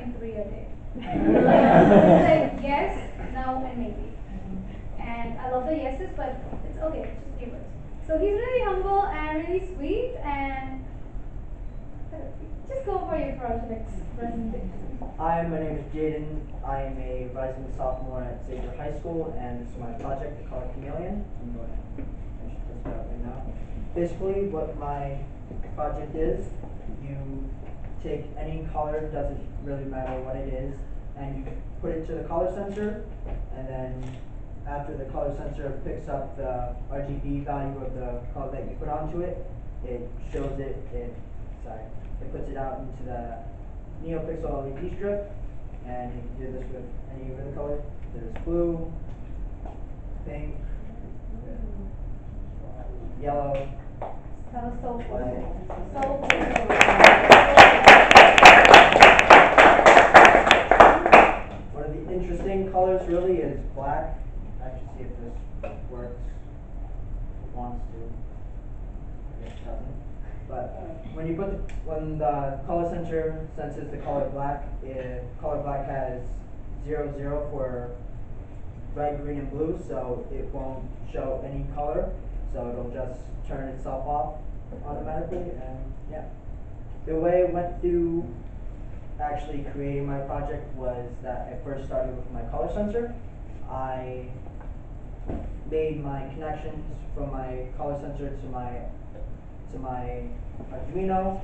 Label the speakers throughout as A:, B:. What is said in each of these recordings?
A: in 3 a day. It's like yes, no, and maybe. And I love the yeses, but it's okay, just give it. So he's really humble and really sweet, and just go for your project presentation.
B: Hi, my name is Jayden. I am a rising sophomore at Xavier High School, and this is my project, the color chameleon. I'm going to finish this out right now. Basically, what my project is, you take any color, doesn't really matter what it is, and you put it to the color sensor, and then after the color sensor picks up the RGB value of the color that you put onto it, it shows it, it puts it out into the NeoPixel LED strip, and you can do this with any other color. There's blue, pink, yellow,
A: That was so cool.
B: white.
A: So cool.
B: One of the interesting colors really is black. Actually, see if this works. It wants to. It doesn't. But when the color sensor senses the color black has 0, 0 for red, green, and blue, so it won't show any color. So it'll just turn itself off automatically, and yeah. The way I went through actually creating my project was that I first started with my color sensor. I made my connections from my color sensor to my Arduino,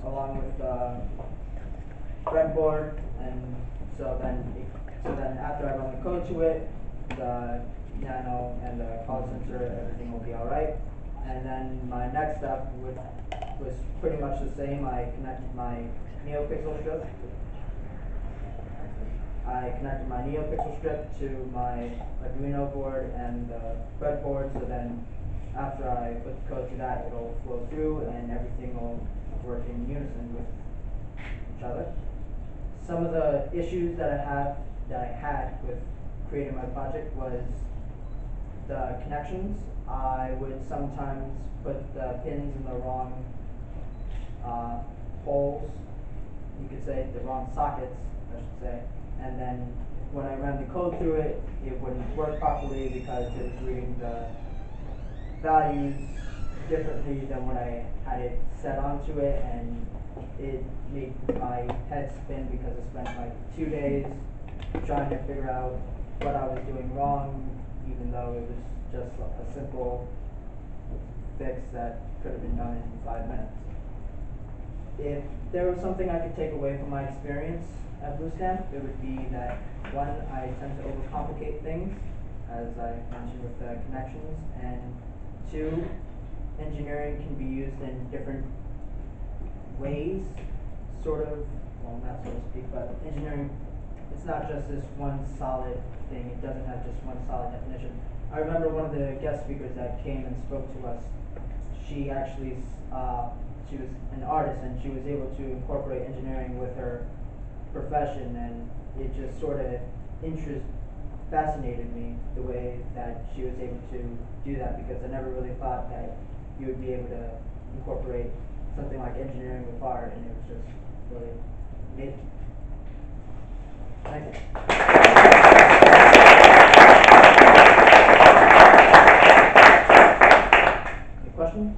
B: along with the breadboard, and so then after I run the code to it, the nano and the color sensor, everything will be all right. And then my next step was pretty much the same. I connected my NeoPixel strip. To my Arduino board and the breadboard, so then after I put the code to that, it'll flow through and everything will work in unison with each other. Some of the issues that I had with creating my project was the connections. I would sometimes put the pins in the wrong holes, you could say, the wrong sockets, I should say, and then when I ran the code through it, it wouldn't work properly because it was reading the values differently than when I had it set onto it, and it made my head spin because I spent like 2 days trying to figure out what I was doing wrong, even though it was just a simple fix that could have been done in 5 minutes. If there was something I could take away from my experience at Bluestamp, it would be that, one, I tend to overcomplicate things, as I mentioned with the connections, and two, engineering can be used in different ways, sort of, well, not so to speak, but engineering, it's not just this one solid thing. It doesn't have just one solid definition. I remember one of the guest speakers that came and spoke to us, she actually, she was an artist, and she was able to incorporate engineering with her profession, and it just sort of fascinated me the way that she was able to do that, because I never really thought that you would be able to incorporate something like engineering with art, and it was just really amazing. Thank you. Any questions?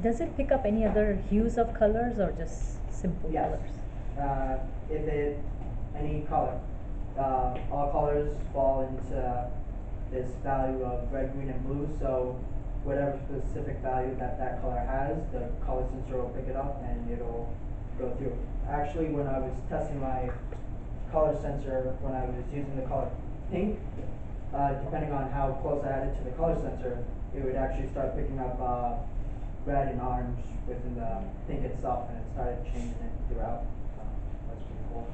C: Does it pick up any other hues of colors or just simple
B: Yes.
C: colors?
B: Any color. All colors fall into this value of red, green, and blue, so whatever specific value that color has, the color sensor will pick it up and it'll go through. Actually, when I was testing my color sensor, when I was using the color pink, depending on how close I had it to the color sensor, it would actually start picking up red and orange within the pink itself, and it started changing it throughout. That's pretty cool.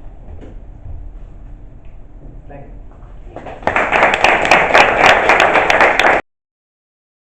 B: Thank you.